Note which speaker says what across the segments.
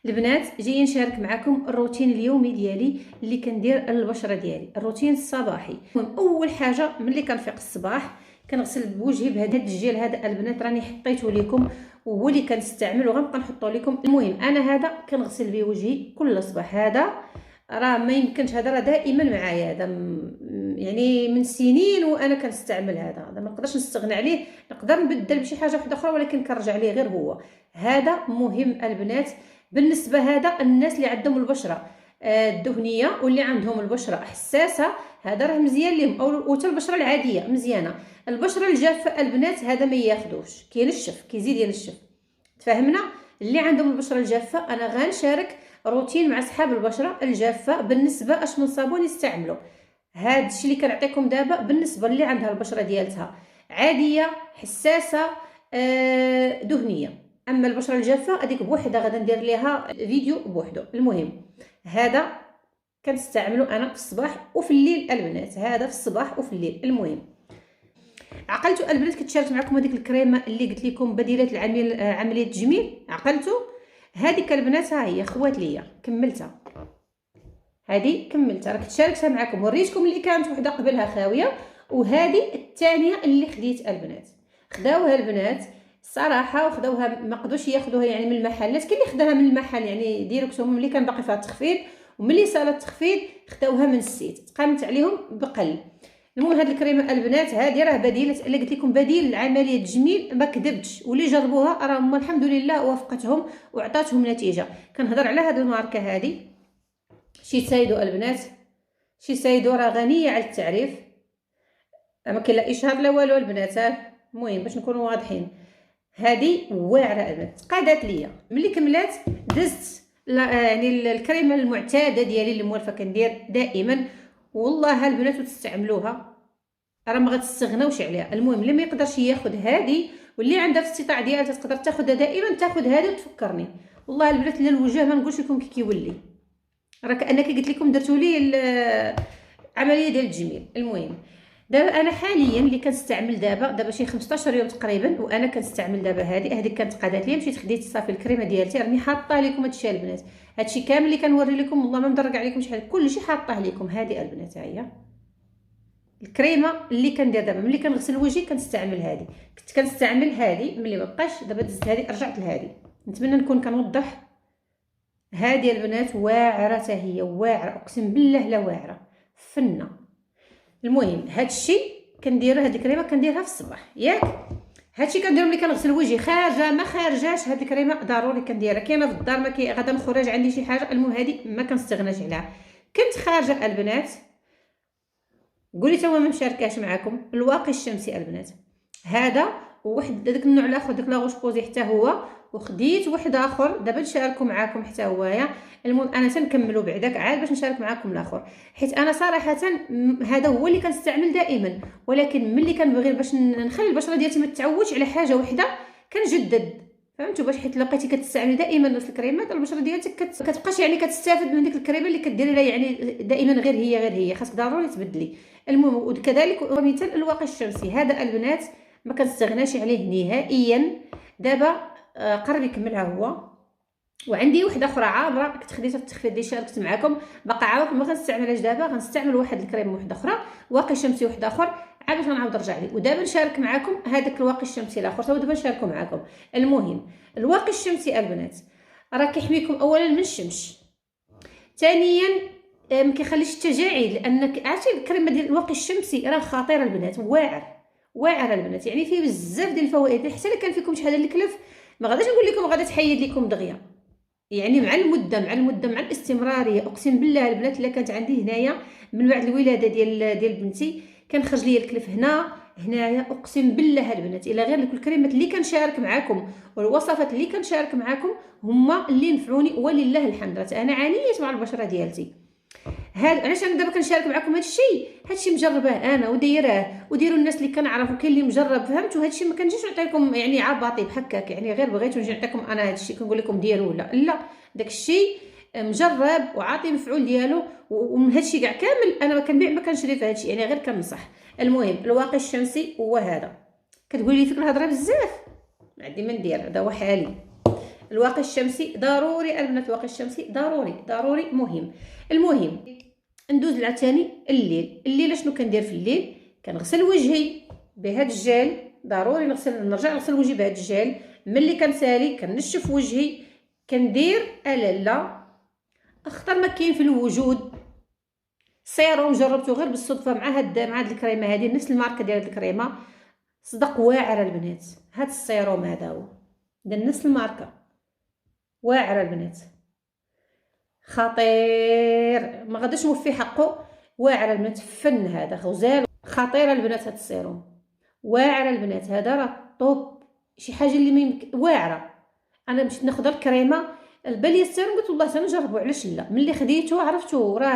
Speaker 1: البنات جايه نشارك معكم الروتين اليومي ديالي اللي كندير للبشره ديالي، الروتين الصباحي. المهم اول حاجه ملي كنفيق الصباح كنغسل بوجهي بهذا الجيل هذا. البنات راني حطيته لكم وهو اللي كنستعمل وغنبقى نحطه لكم. المهم انا هذا كنغسل به وجهي كل صباح. هذا راه ما يمكنش، هذا راه دائما معايا، هذا يعني من سنين وانا كنستعمل هذا ما نقدرش نستغنى عليه. نقدر نبدل بشي حاجه واحده اخرى ولكن كنرجع ليه غير هو. هذا مهم البنات بالنسبه هذا الناس اللي عندهم البشره الدهنيه واللي عندهم البشره حساسه، هذا راه مزيان لهم. او حتى البشره العاديه مزيانه. البشره الجافه البنات هذا ما ياخذوش، كينشف، كيزيد ينشف. تفهمنا؟ اللي عندهم البشره الجافه انا غنشارك روتين مع اصحاب البشره الجافه بالنسبه اش من صابون يستعملوا. هذا الشيء اللي كنعطيكم دابا بالنسبه اللي عندها البشره ديالتها عاديه حساسه دهنيه. اما البشره الجافه هذيك بوحدها غادي ندير ليها فيديو بوحدو. المهم هذا كنستعملو انا في الصباح وفي الليل البنات، هذا في الصباح وفي الليل. المهم عقلتوا البنات كتشارك معكم هذيك الكريمه اللي قلت لكم بديله عمليه التجميل؟ عقلتوا؟ هذيك البنات ها هي خوات ليا كملتها، هذه كملتها راه كتشاركتها معكم. وريتكم اللي كانت وحده قبلها خاويه وهذه الثانيه اللي خديت البنات. خداوها البنات صراحه وخداوها، ما قدوش ياخذوها يعني من المحلات. كاين اللي خداها من المحل يعني ديريكتهم ملي كان باقي فيها التخفيض، وملي صار التخفيض خداوها من السيت تقامت عليهم بقل. المهم هاد الكريمه البنات هذه راه بديله اللي قلت لكم بديل لعمليه التجميل، ما كذبتش. واللي جربوها راهم الحمد لله وافقتهم وعطاتهم نتيجه. كنهضر على هاد الماركه هذه شيسايدو البنات. شيسايدو راه غنيه على التعريف، ما كاين لا اشهار لا والو البنات. المهم باش نكونوا واضحين هذه واعره البنات. قادت ليا ملي كملات دزت يعني الكريمه المعتاده ديالي اللي موالفه كندير دائما. والله البنات وتستعملوها راه ما غتستغناوش عليها. المهم اللي ما يقدرش ياخذ هذه واللي عندها في الاستطاعه ديالها تقدر تاخذها دائما، تاخذ هذه وتفكرني. والله البنات لا الوجه ما نقولش لكم كي كيولي، راه كانك قلت لكم درتوا لي العمليه ديال التجميل. المهم دابا انا حاليا اللي كنستعمل دابا شي 15 يوم تقريبا وانا كنستعمل دابا هذه كانت قادات لي. مشيت خديت صافي الكريمه ديالتي راني حاطه لكم هادشي البنات. هادشي كامل اللي كنوري لكم والله ما مدرك عليكم شحال، كلشي حاطه لكم. هذه البنات هي الكريمه اللي كندير دابا ملي كنغسل وجهي كنستعمل هذه. كنت كنستعمل هذه ملي ما بقاش، دابا دزت هذه رجعت لهذه. نتمنى نكون كنوضح. هذه البنات واعره حتى هي واعره، اقسم بالله لا واعره فنه. المهم هادشي كنديرو، هاد الكريمه كنديرها في الصباح ياك. هادشي كنديرو ملي كنغسل وجهي خارجه ما خارجاش، هاد الكريمه ضروري كنديرها. كاينه في الدار ما غادا نخرج عندي شي حاجه، المهم هادي ما كنستغناش عليها. كنت خارجه البنات قولي تما ما مشاركاش معكم الواقي الشمسي البنات. هذا وواحد داك النوع الاخر داك لاغوش بوزي حتى هو، وخديت واحد اخر دابا نشاركو معكم حتى هويا. المهم انا تنكملوا بعداك عاد باش نشارك معكم الاخر، حيت انا صراحه هذا هو اللي كنستعمل دائما. ولكن ملي كنبغي باش نخلي البشره ديالتي ما تعودش على حاجه وحده كنجدد. فهمتوا؟ باش حيت لقيتي كتستعملي دائما نفس الكريمات البشره ديالتك كتبقاش يعني كتستافد من ديك الكريمه اللي كديري لها يعني دائما غير هي خاصك ضروري تبدلي. المهم وكذلك مثال الواقي الشمسي هذا البنات ما كنستغناش عليه نهائيا. دابا قرب يكملها هو. وعندي وحده اخرى عابره كنت خديتها في التخفيض ديال شاركت معكم باقا عابره ما غنستعملهاش دابا. غنستعمل واحد الكريم وحده اخرى واقي شمسي واحد اخر عاد باش نعاود نرجع ليه. ودابا نشارك معكم هذاك الواقي الشمسي الاخر تو دابا نشاركو معكم. المهم الواقي الشمسي البنات راه كيحميكم اولا من الشمس، ثانيا ما كيخليش التجاعيد، لانك عرفتي الكريمه ديال الواقي الشمسي راه خطيره البنات، واعر البنات يعني فيه بزاف ديال الفوائد. حتى الا كان فيكم شحال ديال الكلف ما غاديش نقول لكم غادا تحيد لكم دغيا، يعني مع المده مع الاستمراريه. اقسم بالله البنات الا كانت عندي هنايا من بعد الولاده ديال بنتي كان خرج لي الكلف هنايا. اقسم بالله البنات الا غير الكريمات اللي كنشارك معكم والوصفات اللي كنشارك معكم هما اللي نفعوني ولله الحمد. انا عانيت مع البشره ديالتي. علاش انا دابا كنشارك معكم هادشي مجرباه انا ودايراه وديروا الناس اللي كنعرفوا كاين اللي مجرب. فهمتوا؟ هادشي ما كنجيش نعطيكم يعني عباطي بحكاك يعني غير بغيتو نجي نعطيكم انا هادشي كنقول لكم ديروا لا داكشي مجرب وعاطي مفعول ديالو. ومن هادشي كاع كامل انا ما كنبيع ما كنشري في هادشي يعني غير كنصح. المهم الواقي الشمسي هو هذا. كتقولي لي فيك الهضره بزاف ما عندي ما ندير، هذا هو حالي. الواقي الشمسي ضروري البنات، الواقي الشمسي ضروري ضروري مهم. المهم ندوز عاوتاني الليل شنو كندير في الليل؟ كنغسل وجهي بهذا الجل، ضروري نرجع نغسل وجهي بهذا الجل. ملي كنسالي كنشف وجهي، كندير لاله اخطر ما كاين في الوجود سيروم، جربته غير بالصدفه مع هاد الكريمه هذه، نفس الماركه ديال هاد الكريمه، صدق واعره البنات. هاد السيروم هذا هو ديال نفس الماركه، واعره البنات، خطير، ما غاديش نوفي حقه، واعره البنات، فن هذا غزال، خطيره البنات. هاد السيروم واعره البنات، هذا راه طوب، شي حاجه اللي واعره. انا مشيت ناخذ الكريمه الباليه السيروم، قلت والله سنجربو علاش لا. ملي خديته عرفتو راه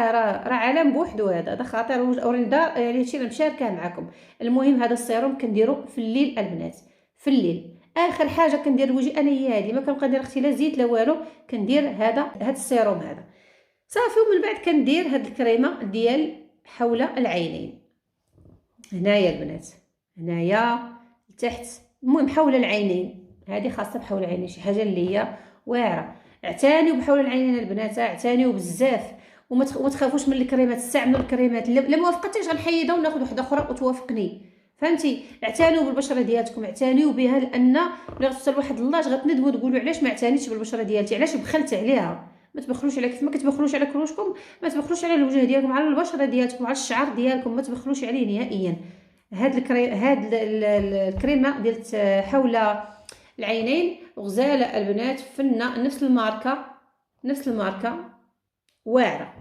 Speaker 1: عالم بوحدو، هذا خطير، وراني دار يعني هادشي اللي مشاركه معكم. المهم هذا السيروم كنديرو في الليل البنات، في الليل. اخر حاجه كندير لوجهي انا هي هذه، ما كنبقى ندير اختي لا زيت لا والو، كندير هذا السيروم هذا صافي. ومن بعد كندير هاد الكريمه ديال حول العينين، هنايا البنات، هنايا لتحت، المهم حول العينين، هذه خاصه بحول العينين، شي حاجه اللي هي واعره. اعتنيوا بحول العينين البنات، اعتنيوا بزاف، وما تخافوش من الكريمات، استعملوا الكريمات. لا ما وافقتش غنحيدها وناخذ وحده اخرى وتوافقني، فهمتي؟ اعتنيوا بالبشره ديالكم، اعتنيوا بها، لان ملي غتوصل لواحد اللاج غتندموا تقولوا علاش ما اعتنيتش بالبشره ديالتي، علاش بخلت عليها. ما تبخلوش على كيف ما كتبخلوش على كروشكم، ما تبخلوش على الوجه ديالكم، على البشره ديالكم، على الشعر ديالكم، ما تبخلوش عليه نهائيا. هاد الكريمه ديال حول العينين غزاله البنات، فنه، نفس الماركه واعره.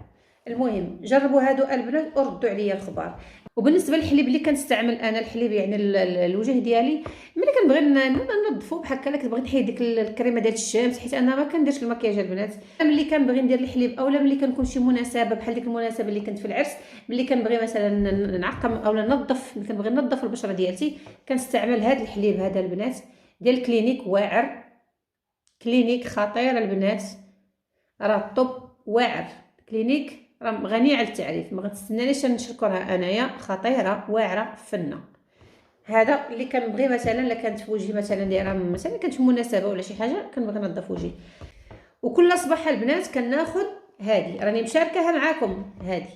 Speaker 1: المهم جربوا هادو البنات وردوا عليا الخبر. وبالنسبه للحليب اللي كنستعمل انا، الحليب يعني الوجه ديالي ملي كنبغي ننظفو بحال هكا، كنبغي نحيد ديك الكريمه ديال الشمس، حيت انا ما كنديرش المكياج البنات. ملي كنبغي ندير الحليب، اولا ملي كنكون شي مناسبه بحال ديك المناسبه اللي كنت في العرس، ملي كنبغي مثلا نعقم اولا ننظف، ملي كنبغي ننظف البشره ديالتي، كنستعمل هذا الحليب هذا البنات ديال كلينيك، واعر، كلينيك خطير البنات، راه طوب، واعر، كلينيك راه غني على التعريف، ما غتستنانيش نشكرها انايا، خطيره واعره فنه. هذا اللي كنبغي مثلا، الا كانت في وجهي مثلا دايره مثلا كانت في مناسبه ولا شي حاجه، كنبغي ننظف وجهي. وكل صباح البنات كناخذ هذه، راني مشاركاها معاكم، هذه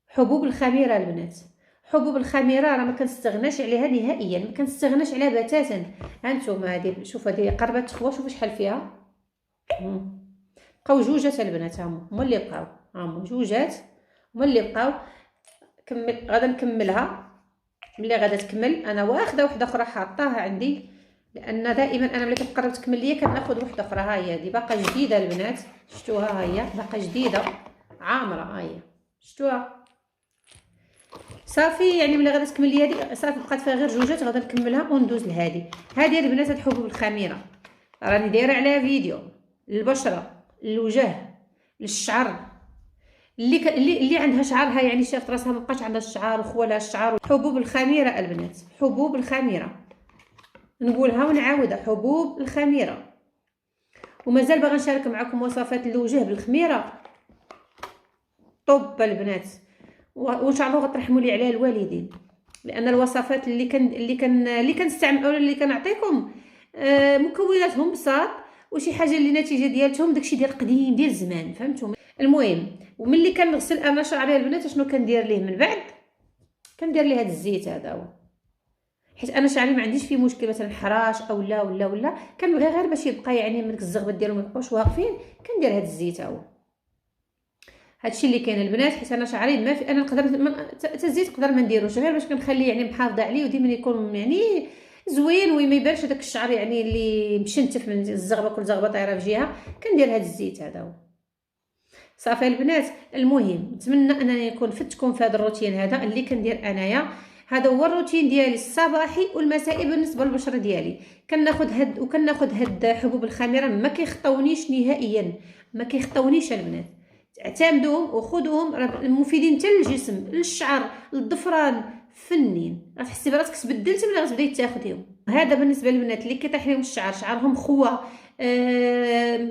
Speaker 1: حبوب الخميره البنات. حبوب الخميره راه ما كنستغناش عليها نهائيا، ما كنستغناش عليها بتاتا. ها نتوما هذه، شوف هذه قربه تخوى، شوفوا شحال فيها، بقاو جوجات البنات، هما اللي بقاو، هما جوجات هما اللي بقاو. غادا نكملها، ملي غادا تكمل انا واخده وحده اخرى حاطاها عندي، لان دائما انا ملي كتقرب تكمل ليا كناخذ وحده اخرى. ها هي هذه باقا جديده البنات، شفتوها؟ ها هي باقا جديده عامره، ها هي شفتوها صافي. يعني ملي غادا تكمل ليا هذه صافي، بقات فيها غير جوجات، غادا نكملها وندوز لهذه. هذه البنات هاد الحبوب الخميره راني دايره عليها فيديو، للبشره، للوجه، للشعر، اللي عندها شعرها يعني شافت راسها مابقاش عندها الشعر وخوالها الشعر. حبوب الخميره البنات، حبوب الخميره، نقولها ونعاودها، حبوب الخميره. ومازال باغا نشارك معكم وصفات الوجه بالخميره، طب البنات، وان شاء الله غترحموا لي عليها الوالدين، لان الوصفات اللي كنستعمل اولا اللي كنعطيكم مكوناتهم بساط، وشي حاجه اللي نتيجه ديالتهم داكشي ديال قديم ديال زمان، فهمتوا؟ المهم وملي كنغسل انا شعري البنات شنو كندير ليه من بعد؟ كندير ليه هذا الزيت هذا هو، حيت انا شعري ما عنديش فيه مشكل مثلا حراش او لا ولا كنبغي غير باش يبقى يعني من ديك الزغبه ديالو ما يبقاوش واقفين، كندير هذا الزيت هو. هادشي اللي كاين البنات، حيت انا شعري ما في، انا نقدر حتى الزيت نقدر ما نديروش، غير باش كنخليه يعني محافظه عليه وديما يكون يعني زوين وما يبانش داك الشعر يعني اللي مشنتف من الزغبه، كل زغبه طايره في جهه، كندير هذا الزيت هذا هو صافي البنات. المهم نتمنى انني نكون فدتكم في هذا الروتين هذا اللي كندير انايا. هذا هو الروتين ديالي الصباحي والمسائي بالنسبه للبشره ديالي. كناخذ هاد حبوب الخميره، ما كيخطونيش نهائيا، ما كيخطونيش البنات، اعتمدوهم وخذوهم، راه مفيدين حتى للجسم، للشعر، للضفران، فنين، غتحسي براسك تبدلتي ملي غتبداي تاخذيهم. هذا بالنسبه للبنات اللي كيطيح لهم الشعر، شعرهم خوه،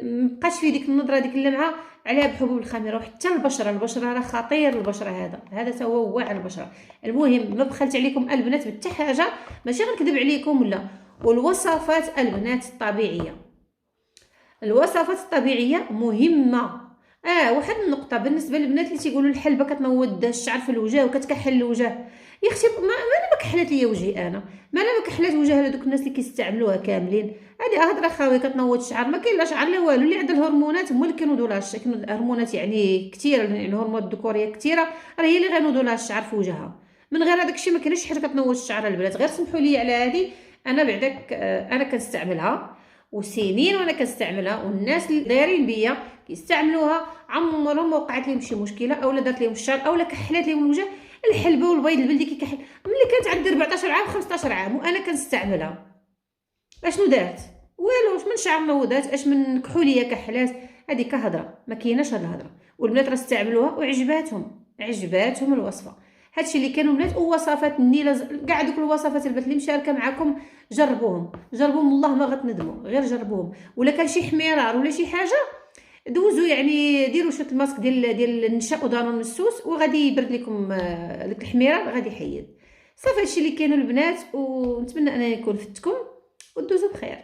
Speaker 1: مبقاش فيه ديك النضره ديك اللمعه، عليها بحبوب الخميره. وحتى البشره راه خطير، البشره هذا تا هو واعر البشره. المهم ما بخلت عليكم البنات بحتى حاجه، ماشي غنكذب عليكم ولا، والوصفات البنات الطبيعيه الوصفات الطبيعيه مهمه. واحد النقطه بالنسبه للبنات اللي تيقولوا الحلبه كتنوض الشعر في الوجه وكتكحل الوجه. يا اختي ما كحلات ليا وجهي انا، ما كحلات وجه هذوك الناس اللي كيستعملوها كاملين. هذه هضره خاويه كتنوض الشعر، ما كاين لا شعر لا والو. اللي عندها الهرمونات هما اللي كينوضوا لها الشعر، الهرمونات يعني كثيره، يعني الهرمونات الذكوريه كثيره، راه هي اللي غينوضوا لها الشعر في وجهها. من غير هذاك الشيء ما كاينش حاجه كتنوض الشعر البنات. غير سمحوا لي على هذه، انا بعدك انا كنستعملها وسنين وانا كنستعملها، والناس اللي دايرين بيا كيستعملوها عمرهم ما وقعت لهم شي مشكله، اولا دارت لهم الشعر اولا كحلات لهم الوجه. الحلبه والبيض البلدي كيكحل ملي كانت عندي 14 عام 15 عام وانا كنستعملها. اشنو دارت؟ والو. اش من شعر نوضات، اش من كحوليه كحلات؟ هذه كهضره، ما كايناش هاد الهضره. والبنات راه استعملوها وعجباتهم الوصفه. هادشي اللي كانوا بنات. ووصفات النيله كاع دوك الوصفات البنات اللي مشاركه معكم، جربوهم والله ما غتندموا. غير جربوهم. ولا كان شي حميرار ولا شي حاجه دوزوا، يعني ديروا شويه الماسك ديال النشا ودانون السوس وغادي يبرد لكم داك الحميرار غادي يحيد. صافي هادشي اللي كانوا البنات، ونتمنى انني نكون فدتكم ودوزوا بخير.